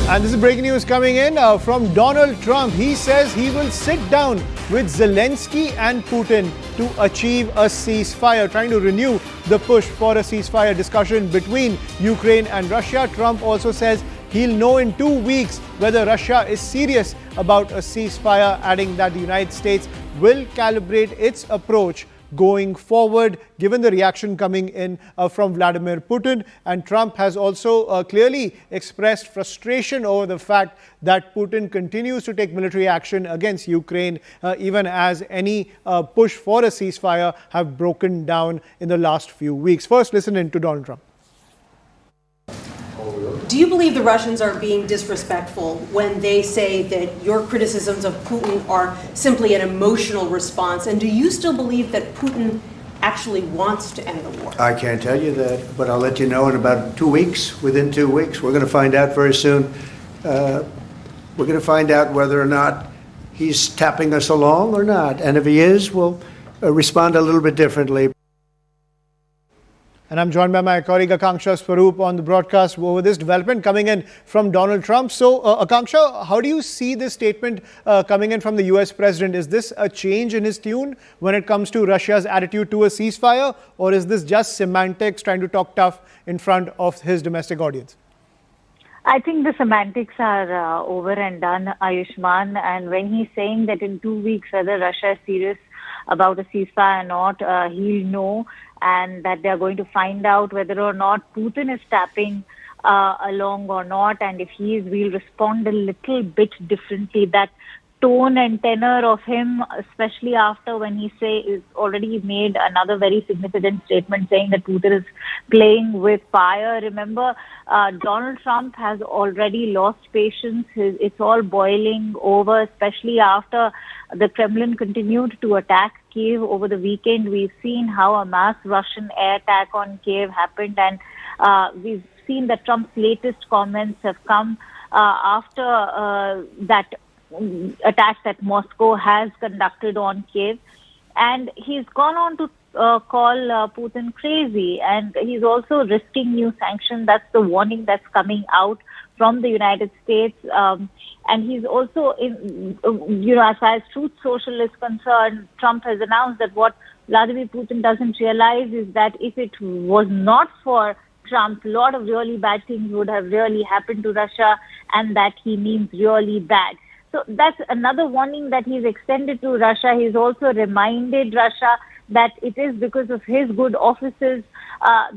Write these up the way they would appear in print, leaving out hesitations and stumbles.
And this is breaking news coming in from Donald Trump. He says he will sit down with Zelensky and Putin to achieve a ceasefire, trying to renew the push for a ceasefire discussion between Ukraine and Russia. Trump also says he'll know in 2 weeks whether Russia is serious about a ceasefire, adding that the United States will calibrate its approach going forward, given the reaction coming in from Vladimir Putin. And Trump has also clearly expressed frustration over the fact that Putin continues to take military action against Ukraine, even as any push for a ceasefire have broken down in the last few weeks. First, listen in to Donald Trump. Do you believe the Russians are being disrespectful when they say that your criticisms of Putin are simply an emotional response? And do you still believe that Putin actually wants to end the war? I can't tell you that, but I'll let you know in about 2 weeks. Within 2 weeks, we're going to find out very soon. We're going to find out whether or not he's tapping us along or not. And if he is, we'll respond a little bit differently. And I'm joined by my colleague Akanksha Swaroop on the broadcast over this development coming in from Donald Trump. So, Akanksha, how do you see this statement coming in from the US president? Is this a change in his tune when it comes to Russia's attitude to a ceasefire? Or is this just semantics, trying to talk tough in front of his domestic audience? I think the semantics are over and done, Ayushman. And when he's saying that in 2 weeks whether Russia is serious about a ceasefire or not, he'll know, and that they're going to find out whether or not Putin is tapping along or not. And if he is, we'll respond a little bit differently. That tone and tenor of him, especially after when he is already made another very significant statement saying that Putin is playing with fire. Remember, Donald Trump has already lost patience. It's all boiling over, especially after the Kremlin continued to attack Kiev over the weekend. We've seen how a mass Russian air attack on Kiev happened, and we've seen that Trump's latest comments have come after that attack that Moscow has conducted on Kiev. And he's gone on to call Putin crazy, and he's also risking new sanctions. That's the warning that's coming out from the United States. And he's also, as far as Truth Social is concerned, Trump has announced that what Vladimir Putin doesn't realize is that if it was not for Trump, a lot of really bad things would have really happened to Russia, and that he means really bad. So that's another warning that he's extended to Russia. He's also reminded Russia that it is because of his good offices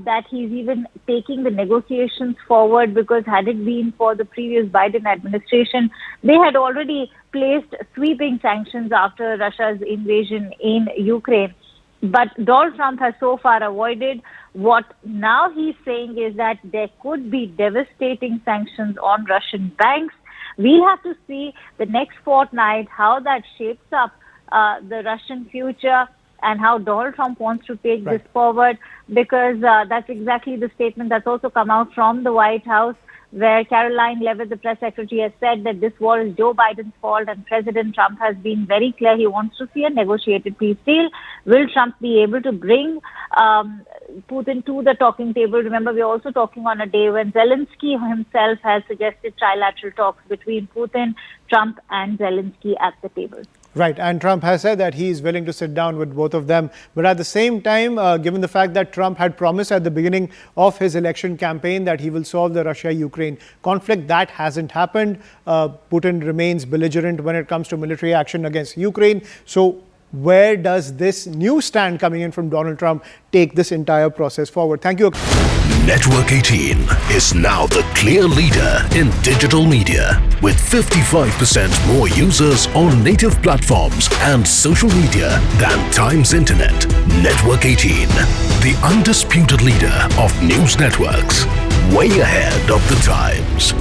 that he's even taking the negotiations forward, because had it been for the previous Biden administration, they had already placed sweeping sanctions after Russia's invasion in Ukraine. But Donald Trump has so far avoided. What now he's saying is that there could be devastating sanctions on Russian banks. We'll have to see the next fortnight how that shapes up the Russian future and how Donald Trump wants to take this forward, because that's exactly the statement that's also come out from the White House, where Caroline Levitt, the press secretary, has said that this war is Joe Biden's fault, and President Trump has been very clear he wants to see a negotiated peace deal. Will Trump be able to bring Putin to the talking table? Remember, we're also talking on a day when Zelensky himself has suggested trilateral talks between Putin, Trump, and Zelensky at the table. Right, and Trump has said that he is willing to sit down with both of them. But at the same time, given the fact that Trump had promised at the beginning of his election campaign that he will solve the Russia-Ukraine conflict, that hasn't happened. Putin remains belligerent when it comes to military action against Ukraine. So where does this new stand coming in from Donald Trump take this entire process forward? Thank you. Network 18 is now the clear leader in digital media, with 55% more users on native platforms and social media than Times Internet. Network 18, the undisputed leader of news networks, way ahead of the times.